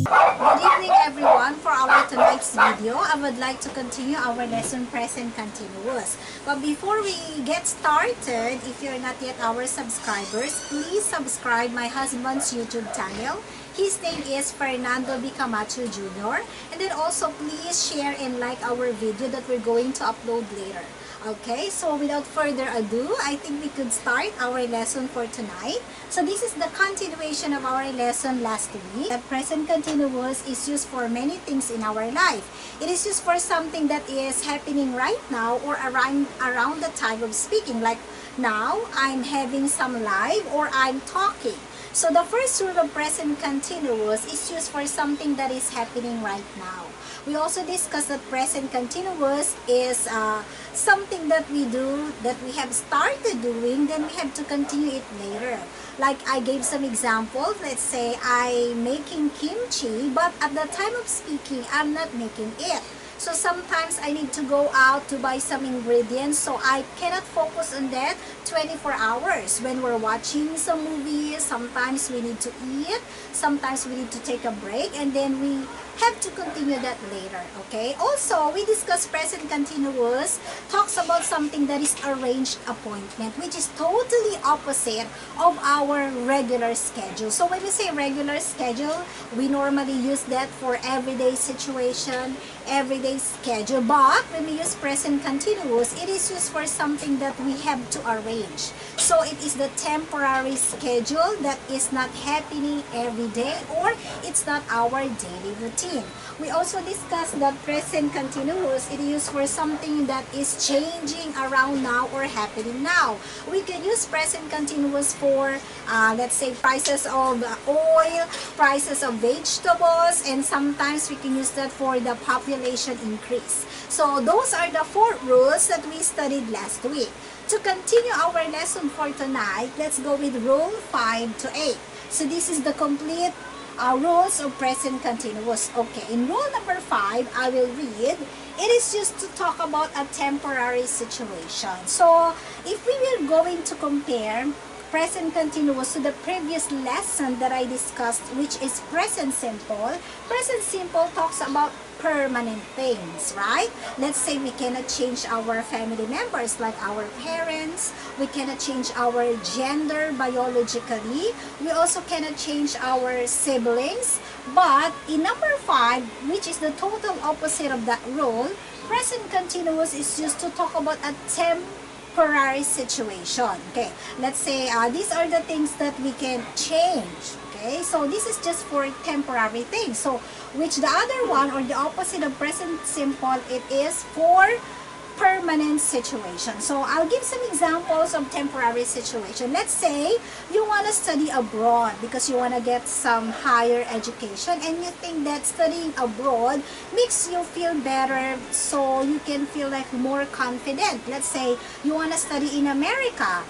Good evening everyone. For our tonight's video, I would like to continue our lesson present continuous. But before we get started, if you're not yet our subscribers, please subscribe my husband's YouTube channel. His name is Fernando Camacho Jr. And then also please share and like our video that we're going to upload later. Okay, so without further ado, I think we could start our lesson for tonight. So this is the continuation of our lesson last week. The present continuous is used for many things in our life. It is used for something that is happening right now or around the time of speaking. Like now, I'm having some live or I'm talking. So the first rule of present continuous is used for something that is happening right now. We also discussed that present continuous is something that we do, that we have started doing, then we have to continue it later. Like I gave some examples. Let's say I'm making kimchi, but at the time of speaking, I'm not making it. So sometimes I need to go out to buy some ingredients, so I cannot focus on that 24 hours. When we're watching some movies, sometimes we need to eat, sometimes we need to take a break, and then we have to continue that later, okay? Also, we discussed present continuous talks about something that is arranged appointment, which is totally opposite of our regular schedule. So when we say regular schedule, we normally use that for everyday situation, everyday schedule. But when we use present continuous, it is used for something that we have to arrange. So it is the temporary schedule that is not happening every day, or it's not our daily routine. We also discussed that present continuous, it is used for something that is changing around now or happening now. We can use present continuous for, let's say, prices of oil, prices of vegetables, and sometimes we can use that for the population increase. So those are the 4 rules that we studied last week. To continue our lesson for tonight, let's go with rule 5 to 8. So this is the complete rules of present continuous. Okay, in rule number 5, I will read. It is just to talk about a temporary situation. So if we were going to compare present continuous to the previous lesson that I discussed, which is present simple talks about permanent things, right? Let's say we cannot change our family members, like our parents. We cannot change our gender biologically. We also cannot change our siblings. But in number 5, which is the total opposite of that rule, present continuous is used to talk about a temporary situation. Okay, let's say these are the things that we can change. Okay, so this is just for temporary things. So which the other one, or the opposite of present simple, it is for permanent situation. So I'll give some examples of temporary situation. Let's say you want to study abroad because you want to get some higher education, and you think that studying abroad makes you feel better, so you can feel like more confident. Let's say you want to study in America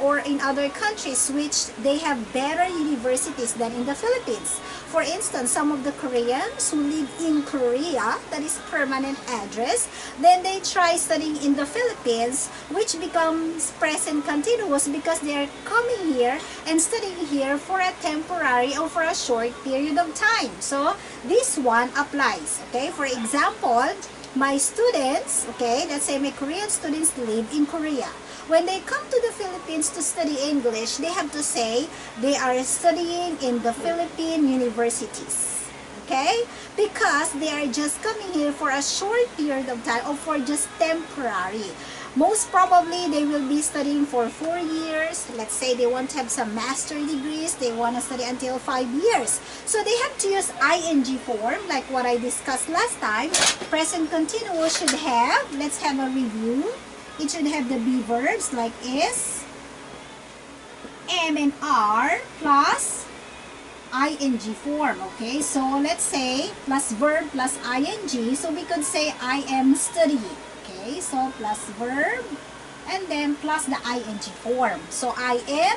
or in other countries which they have better universities than in the Philippines. For instance, some of the Koreans who live in Korea, that is permanent address, then they try studying in the Philippines, which becomes present continuous because they are coming here and studying here for a temporary or for a short period of time. So this one applies. Okay, for example, my students, okay, let's say my Korean students live in Korea. When they come to the Philippines to study English, they have to say they are studying in the Philippine universities. Okay? Because they are just coming here for a short period of time, or for just temporary. Most probably, they will be studying for 4 years. Let's say they want to have some master degrees. They want to study until 5 years. So they have to use ing form, like what I discussed last time. Present continuous should have, let's have a review. It should have the be verbs like is, am, and are, plus ing form. Okay, so let's say plus verb plus ing, so we could say I am studying. Okay, so plus verb and then plus the ing form. So I am,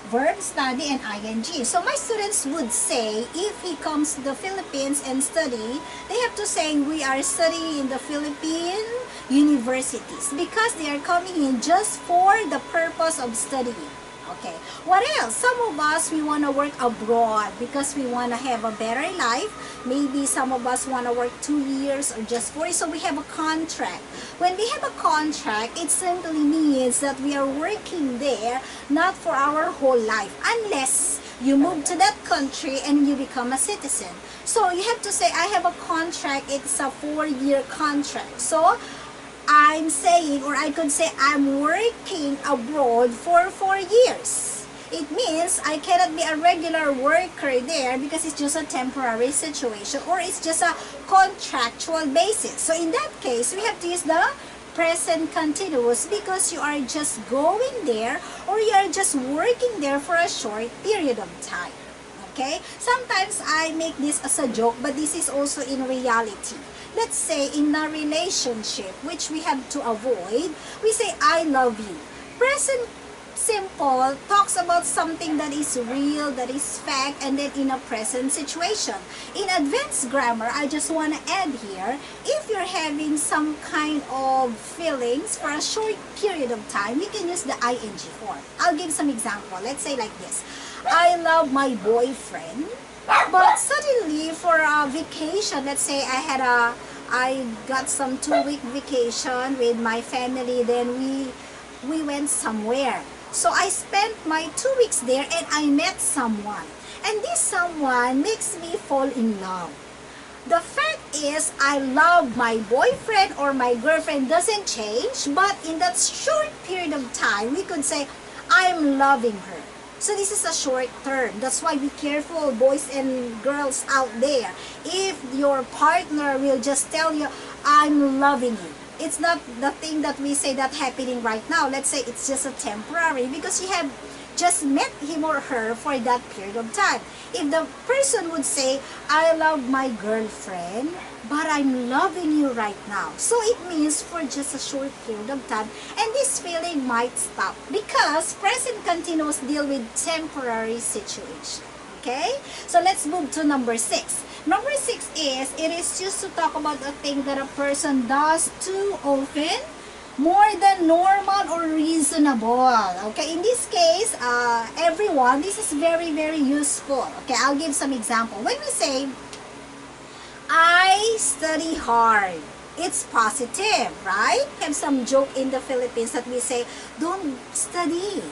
verb, study, and ing. So my students would say, if he comes to the Philippines and study, they have to say we are studying in the Philippine universities, because they are coming in just for the purpose of studying. Okay, what else? Some of us, we want to work abroad because we want to have a better life. Maybe some of us want to work 2 years or just 4 years, so we have a contract. When we have a contract, it simply means that we are working there not for our whole life, unless you move to that country and you become a citizen. So you have to say, I have a contract, it's a 4-year contract. So I'm saying, or I could say, I'm working abroad for 4 years. It means I cannot be a regular worker there because it's just a temporary situation or it's just a contractual basis. So in that case, we have to use the present continuous because you are just going there or you are just working there for a short period of time. Okay? Sometimes I make this as a joke, but this is also in reality. Let's say in a relationship, which we have to avoid, we say, I love you. Present simple talks about something that is real, that is fact, and then in a present situation. In advanced grammar, I just want to add here, if you're having some kind of feelings for a short period of time, you can use the ing form. I'll give some example. Let's say like this. I love my boyfriend, but suddenly for a vacation, let's say I got some 2-week vacation with my family, then we went somewhere. So I spent my 2 weeks there and I met someone. And this someone makes me fall in love. The fact is, I love my boyfriend or my girlfriend doesn't change, but in that short period of time, we could say, I'm loving her. So this is a short term. That's why be careful, boys and girls out there. If your partner will just tell you, I'm loving you, it's not the thing that we say that happening right now. Let's say it's just a temporary because you have just met him or her for that period of time. If the person would say, I love my girlfriend, but I'm loving you right now. So it means for just a short period of time, and this feeling might stop because present continuous deal with temporary situation. Okay? So let's move to number 6. Number 6 is, it is just to talk about a thing that a person does too often, more than normal or reasonable. Okay, in this case, everyone, this is very, very useful. Okay, I'll give some example. When we say, I study hard, it's positive, right? We have some joke in the Philippines that we say, don't study.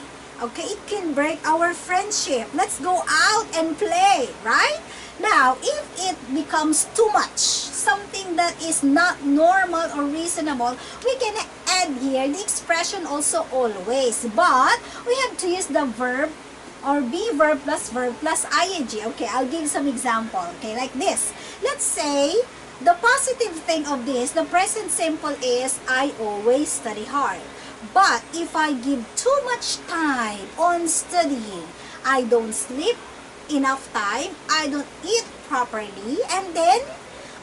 Okay, it can break our friendship. Let's go out and play, right? Now, if it becomes too much, something that is not normal or reasonable, we can add here the expression also always. But we have to use the verb or be verb plus ing. Okay, I'll give some example. Okay, like this. Let's say, the positive thing of this, the present simple is, I always study hard. But if I give too much time on studying, I don't sleep enough time, I don't eat properly, and then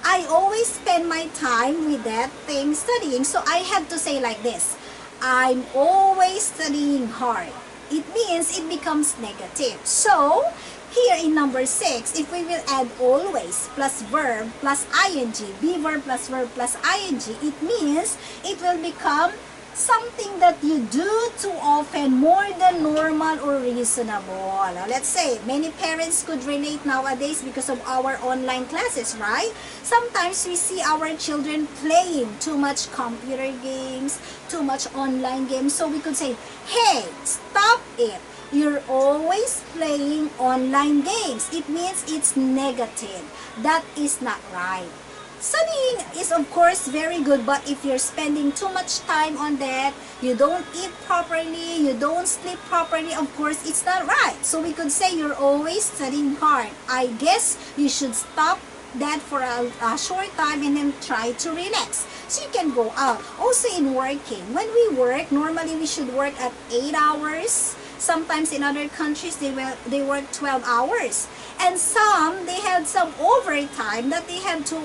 I always spend my time with that thing studying. So I have to say like this, I'm always studying hard. It means it becomes negative. So here in number 6, if we will add always plus verb plus ing, be verb plus ing, it means it will become something that you do too often, more than normal or reasonable. Let's say, many parents could relate nowadays because of our online classes, right? Sometimes we see our children playing too much computer games, too much online games. So we could say, hey, stop it. You're always playing online games. It means it's negative. That is not right. Studying is of course very good, but if you're spending too much time on that, you don't eat properly, you don't sleep properly, of course it's not right. So we could say you're always studying hard. I guess you should stop that for a short time and then try to relax. So you can go out. Also in working, when we work, normally we should work at 8 hours. Sometimes in other countries, they work 12 hours. And some, they had some overtime that they had to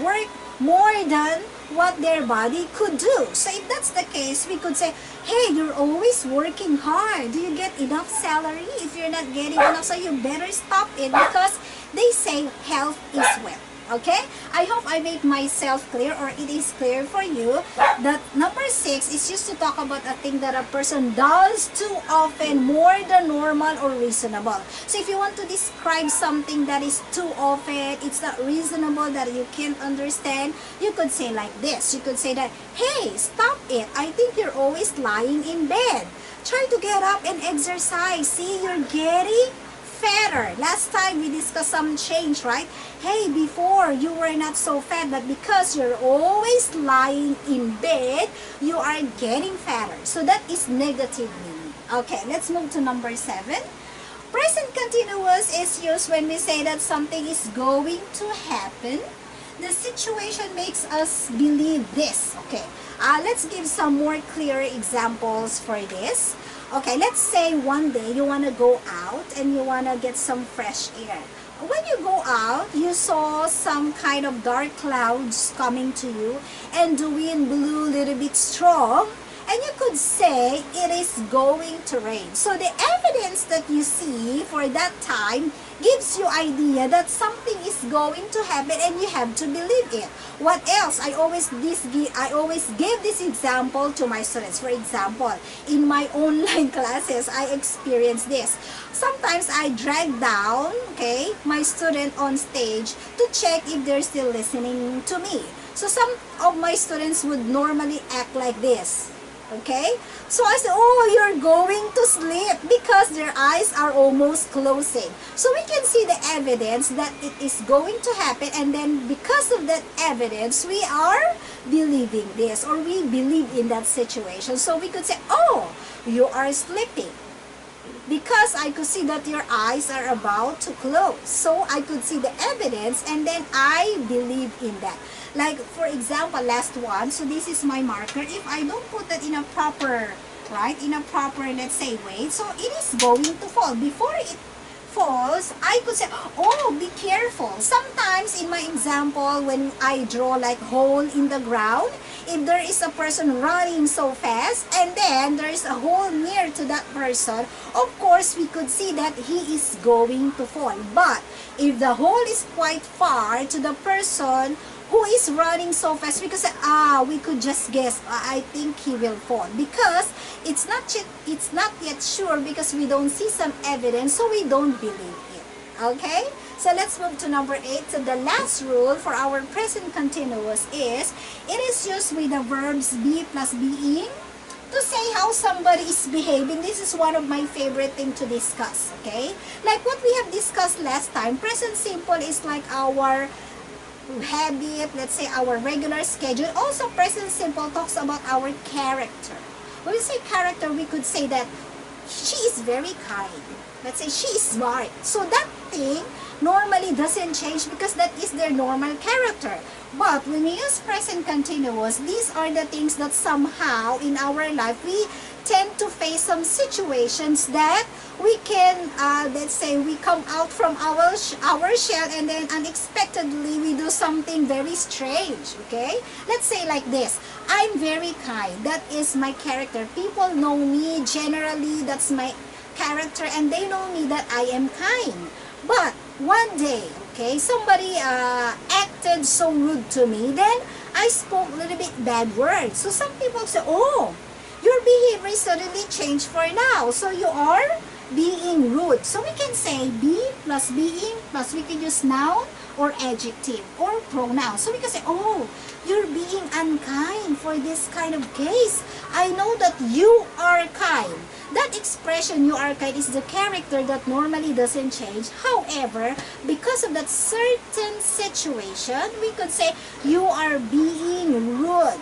work more than what their body could do. So if that's the case, we could say, hey, you're always working hard. Do you get enough salary? If you're not getting enough, so you better stop it, because they say health is wealth. Okay? I hope I made myself clear, or it is clear for you that number 6 is just to talk about a thing that a person does too often, more than normal or reasonable. So if you want to describe something that is too often, it's not reasonable, that you can't understand, you could say like this. You could say that, hey, stop it. I think you're always lying in bed. Try to get up and exercise. See, you're getting fatter. Last time we discussed some change, right? Hey, before you were not so fat, but because you're always lying in bed, you are getting fatter. So that is negative meaning. Okay, let's move to number 7. Present continuous is used when we say that something is going to happen. The situation makes us believe this. Okay, let's give some more clear examples for this. Okay, let's say one day you want to go out and you want to get some fresh air. When you go out, you saw some kind of dark clouds coming to you and the wind blew a little bit strong, and you could say it is going to rain. So the evidence that you see for that time gives you idea that something is going to happen and you have to believe it. What else? I always give this example to my students. For example, in my online classes, I experience this. Sometimes I drag down, okay, my student on stage to check if they're still listening to me. So some of my students would normally act like this. Okay, so I said, oh, you're going to sleep, because their eyes are almost closing. So we can see the evidence that it is going to happen, and then because of that evidence, we are believing this, or we believe in that situation. So we could say, oh, you are sleeping, because I could see that your eyes are about to close. So I could see the evidence, and then I believe in that. Like, for example, last one. So this is my marker. If I don't put that in a proper, right, in a proper, let's say, way, so it is going to fall. Before it falls, I could say, oh, be careful. Sometimes in my example, when I draw like hole in the ground, if there is a person running so fast and then there is a hole near to that person, of course we could see that he is going to fall. But if the hole is quite far to the person who is running so fast, we could say, we could just guess, I think he will fall, because it's not yet sure, because we don't see some evidence, so we don't believe it. Okay, so let's move to number 8. So the last rule for our present continuous is, it is used with the verbs be plus being to say how somebody is behaving. This is one of my favorite things to discuss. Okay, like what we have discussed last time, present simple is like our habit, let's say our regular schedule. Also, present simple talks about our character. When we say character, we could say that she is very kind. Let's say she is smart. So that thing normally doesn't change, because that is their normal character. But when we use present continuous, these are the things that somehow in our life we tend to face some situations that we can, let's say, we come out from our shell, and then unexpectedly we do something very strange. Okay, let's say like this: I'm very kind. That is my character. People know me generally. That's my character, and they know me that I am kind. But one day, okay, somebody acted so rude to me. Then I spoke a little bit bad words. So some people say, oh, your behavior suddenly changed for now, so you are being rude. So we can say be plus being plus we can use noun or adjective or pronoun. So we can say, oh, you're being unkind for this kind of case. I know that you are kind. That expression, you are kind, is the character that normally doesn't change. However, because of that certain situation, we could say you are being rude.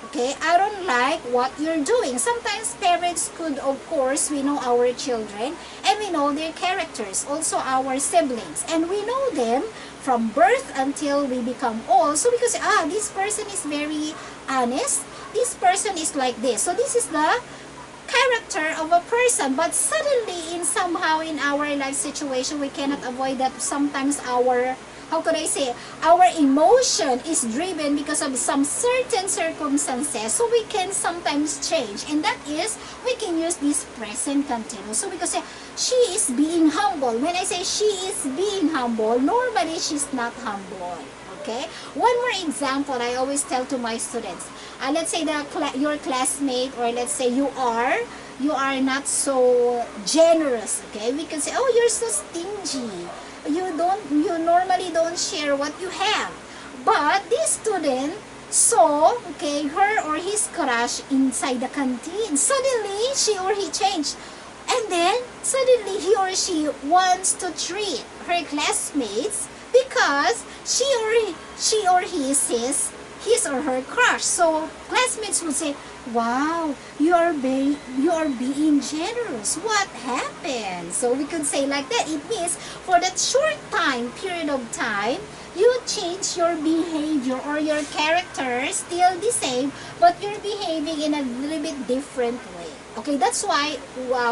Okay, I don't like what you're doing. Sometimes parents could, of course, we know our children and we know their characters, also our siblings, and we know them from birth until we become old. So we could say, this person is very honest, this person is like this. So this is the character of a person. But suddenly, somehow in our life situation, we cannot avoid that sometimes our, how could I say, our emotion is driven because of some certain circumstances. So we can sometimes change. And that is, we can use this present continuous. So we can say, she is being humble. When I say she is being humble, normally she's not humble. Okay? One more example I always tell to my students. Let's say your classmate, or let's say you are not so generous. Okay? We can say, oh, you're so stingy. You normally don't share what you have. But this student saw, okay, her or his crush inside the canteen. Suddenly, she or he changed. And then, suddenly, he or she wants to treat her classmates because she or he sees his or her crush. So, classmates would say, wow, you are being generous. What happened? So, we could say like that. It means, for that short period of time, you change your behavior, or your character still the same, but you're behaving in a little bit different way. Okay, that's why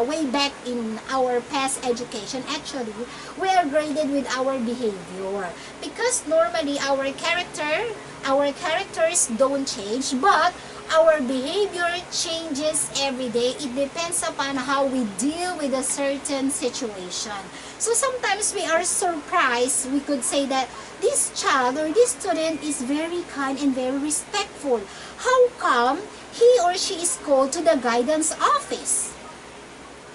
way back in our past education, actually, we are graded with our behavior. Because normally our characters don't change, but our behavior changes every day. It depends upon how we deal with a certain situation. So sometimes we are surprised. We could say that this child or this student is very kind and very respectful. How come he or she is called to the guidance office?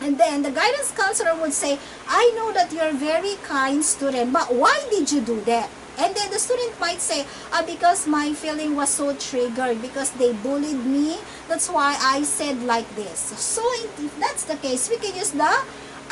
And then the guidance counselor would say, I know that you're a very kind student, but why did you do that? And then the student might say, because my feeling was so triggered because they bullied me. That's why I said like this. So if that's the case, we can use the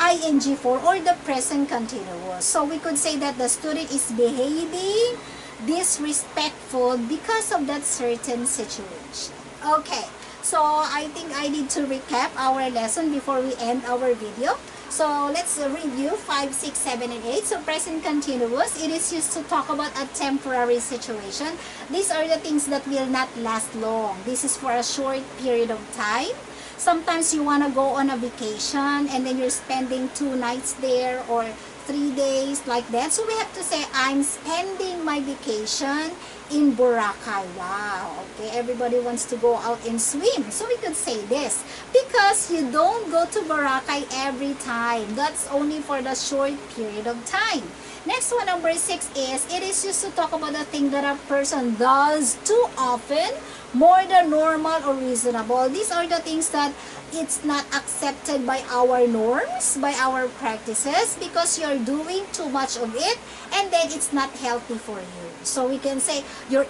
ing form or the present continuous. So we could say that the student is behaving disrespectful because of that certain situation. Okay, so I think I need to recap our lesson before we end our video. So let's review 5, 6, 7, and 8. So present continuous, it is used to talk about a temporary situation. These are the things that will not last long. This is for a short period of time. Sometimes you want to go on a vacation and then you're spending 2 nights there or 3 days like that. So we have to say, I'm spending my vacation in Boracay. Wow, okay, everybody wants to go out and swim. So we could say this, because you don't go to Boracay every time. That's only for the short period of time. Next one, number 6 is, it is used to talk about the thing that a person does too often, more than normal or reasonable. These are the things that it's not accepted by our norms, by our practices, because you're doing too much of it, and then it's not healthy for you. So we can say, you're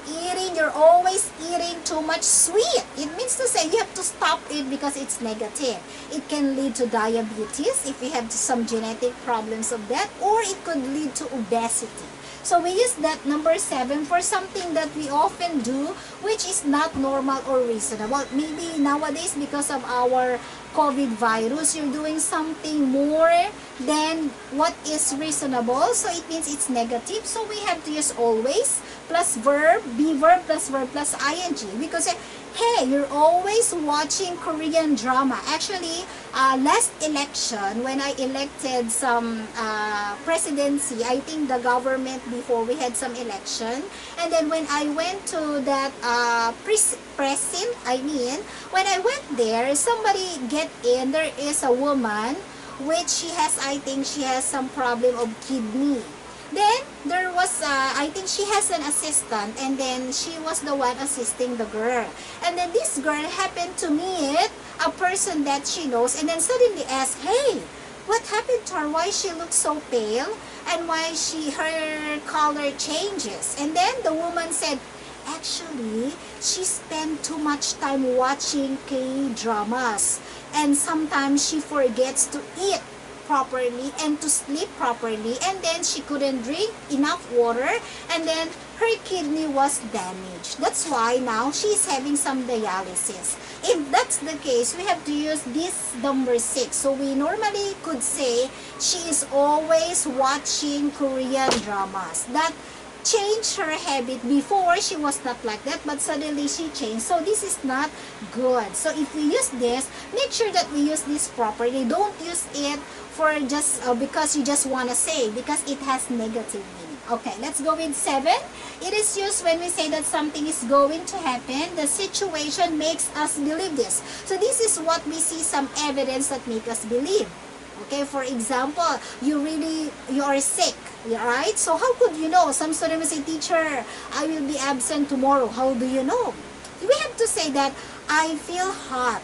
always eating too much sweet. It means to say you have to stop it because it's negative. It can lead to diabetes if you have some genetic problems of that, or it could lead to obesity. So we use that number 7 for something that we often do which is not normal or reasonable. Maybe nowadays, because of our COVID virus, you're doing something more than what is reasonable. So it means it's negative. So we have to use always plus verb, be verb plus ing. Because hey, you're always watching Korean drama. Actually, last election, when I elected some presidency, I think the government before, we had some election. And then when I went to that precinct, when I went there, somebody get in, there is a woman which she has, I think she has some problem of kidney. Then, there was, I think she has an assistant, and then she was the one assisting the girl. And then this girl happened to meet a person that she knows, and then suddenly asked, hey, what happened to her? Why she looks so pale? And why her color changes? And then the woman said, actually, she spent too much time watching K-dramas. And sometimes she forgets to eat properly and to sleep properly, and then she couldn't drink enough water, and then her kidney was damaged. That's why now she's having some dialysis. If that's the case, we have to use this number 6. So we normally could say she is always watching Korean dramas. That changed her habit. Before, she was not like that, but suddenly she changed. So this is not good. So if we use this, make sure that we use this properly. Don't use it for just because you just want to say, because it has negative meaning. Okay, let's go with 7. It is used when we say that something is going to happen. The situation makes us believe this. So this is what we see, some evidence that make us believe. Okay, for example, you are sick, right? So how could you know? Some student will say, teacher, I will be absent tomorrow. How do you know? We have to say that I feel hot.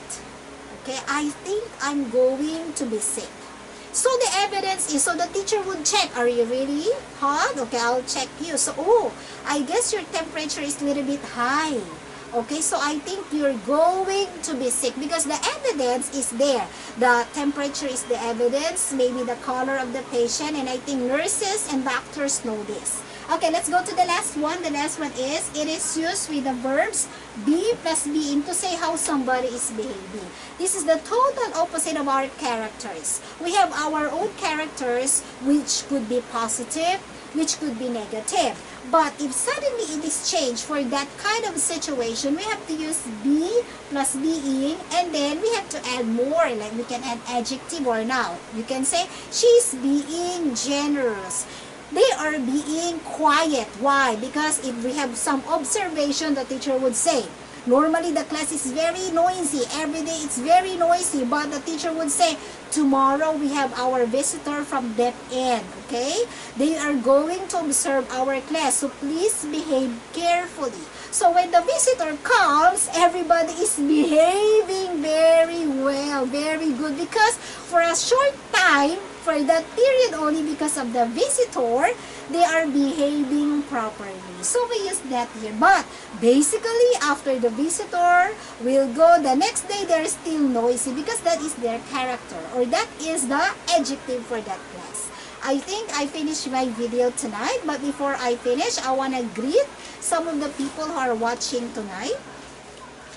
Okay, I think I'm going to be sick. So the evidence is, so the teacher would check, are you really hot? Okay, I'll check you. So, oh, I guess your temperature is a little bit high. Okay, so I think you're going to be sick because the evidence is there. The temperature is the evidence, maybe the color of the patient, and I think nurses and doctors know this. Okay, let's go to the last one. The last one is, it is used with the verbs be plus being to say how somebody is behaving. This is the total opposite of our characters. We have our own characters, which could be positive, which could be negative. But if suddenly it is changed for that kind of situation, we have to use be plus being, and then we have to add more, like we can add adjective or noun. You can say, she's being generous. They are being quiet. Why? Because if we have some observation, the teacher would say, normally the class is very noisy. Every day it's very noisy. But the teacher would say, tomorrow we have our visitor from that end. Okay? They are going to observe our class. So please behave carefully. So when the visitor comes, everybody is behaving very well, very good. Because for a short time, for that period only, because of the visitor, they are behaving properly. So we use that here. But basically, after the visitor will go, the next day they're still noisy because that is their character, or that is the adjective for that class. I think I finished my video tonight, but before I finish, I want to greet some of the people who are watching tonight.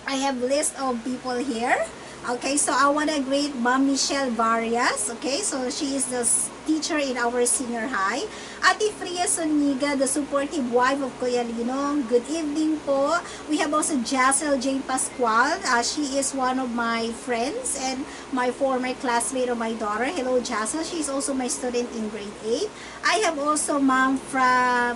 I have list of people here. Okay, so I want to greet Ma'am Michelle Varias. Okay, so she is the teacher in our senior high. Ate Fria Zuniga, the supportive wife of Kuya Lino. Good evening po. We have also Jacel Jane Pascual. She is one of my friends and my former classmate of my daughter. Hello, Jacel. She is also my student in grade 8. I have also Ma'am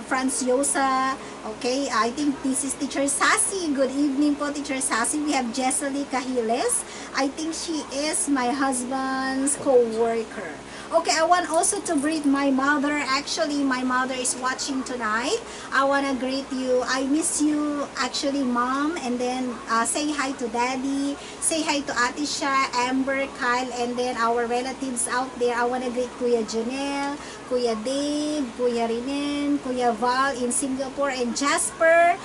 Franciosa. Okay, I think this is Teacher Sassy. Good evening po, Teacher Sassy. We have Jesely Cahiles. I think she is my husband's co-worker. Okay, I want also to greet my mother. Actually, my mother is watching tonight. I want to greet you. I miss you, actually, Mom. And then say hi to Daddy. Say hi to Atisha, Amber, Kyle, and then our relatives out there. I want to greet Kuya Janelle, Kuya Dave, Kuya Rinen, Kuya Val in Singapore, and Jasper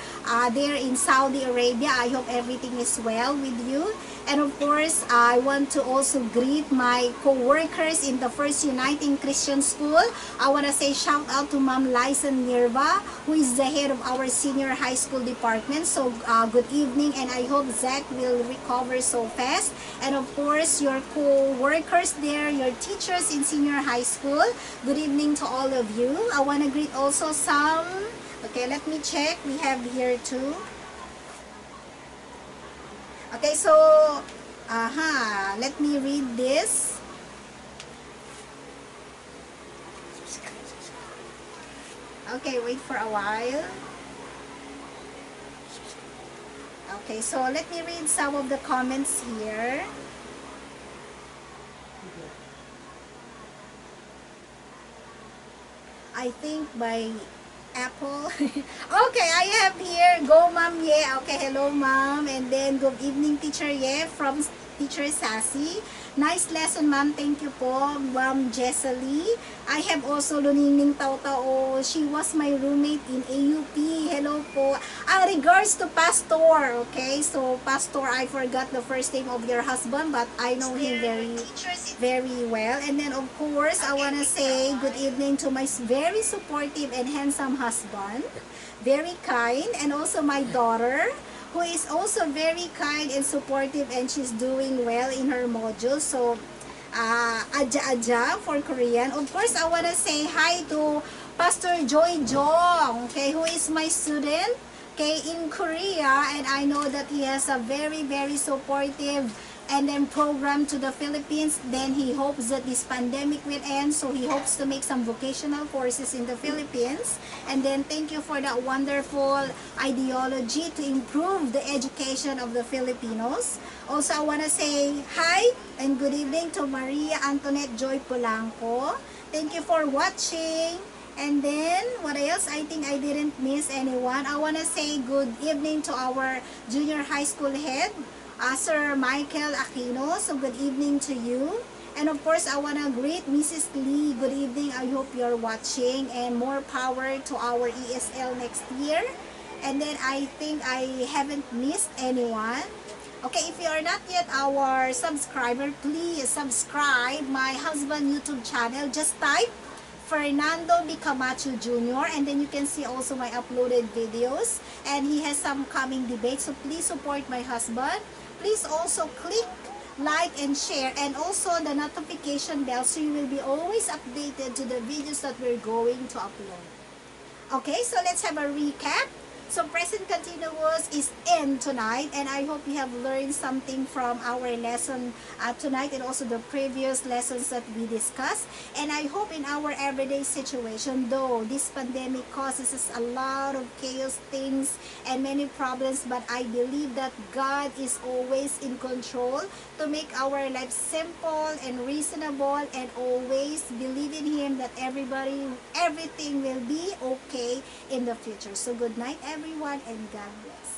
there in Saudi Arabia. I hope everything is well with you. And of course, I want to also greet my co-workers in the First Uniting Christian School. I want to say shout out to Ma'am Liza Nirva, who is the head of our senior high school department. So good evening, and I hope Zach will recover so fast. And of course, your co-workers there, your teachers in senior high school, good evening to all of you. I want to greet also some, okay, let me check. We have here too. Okay, so, let me read this. Okay, wait for a while. Okay, so let me read some of the comments here. I think by Apple. Okay, I have here, go Ma'am Ye. Okay, hello Ma'am. And then good evening Teacher Ye from Teacher Sassy. Nice lesson Ma'am, thank you po. Ma'am Jesely. I have also Luningning Tautao. She was my roommate in AUP. Hello po. Regards to Pastor. Okay, so Pastor, I forgot the first name of your husband, but I know him very well. And then of course, I want to say good evening to my very supportive and handsome husband. Very kind. And also my daughter, who is also very kind and supportive, and she's doing well in her module. So, Aja for Korean. Of course, I want to say hi to Pastor Joy Jong, okay, who is my student, okay, in Korea, and I know that he has a very, very supportive and then program to the Philippines. Then he hopes that this pandemic will end, so he hopes to make some vocational courses in the Philippines. And then thank you for that wonderful ideology to improve the education of the Filipinos. Also, I want to say hi and good evening to Maria Antoinette Joy Polanco. Thank you for watching. And then, what else? I think I didn't miss anyone. I want to say good evening to our junior high school head, Sir Michael Aquino. So, good evening to you. And of course, I want to greet Mrs. Lee. Good evening. I hope you're watching. And more power to our ESL next year. And then, I think I haven't missed anyone. Okay, if you are not yet our subscriber, please subscribe my husband YouTube channel. Just type Fernando B. Camacho Jr. and then you can see also my uploaded videos, and he has some coming debates, so please support my husband. Please also click like and share, and also the notification bell, so you will be always updated to the videos that we're going to upload. Okay, so let's have a recap. So present continuous is in tonight, and I hope you have learned something from our lesson tonight and also the previous lessons that we discussed. And I hope in our everyday situation, though this pandemic causes us a lot of chaos things and many problems, but I believe that God is always in control to make our life simple and reasonable, and always believe in Him that everything will be okay in the future. So good night everyone, and God bless.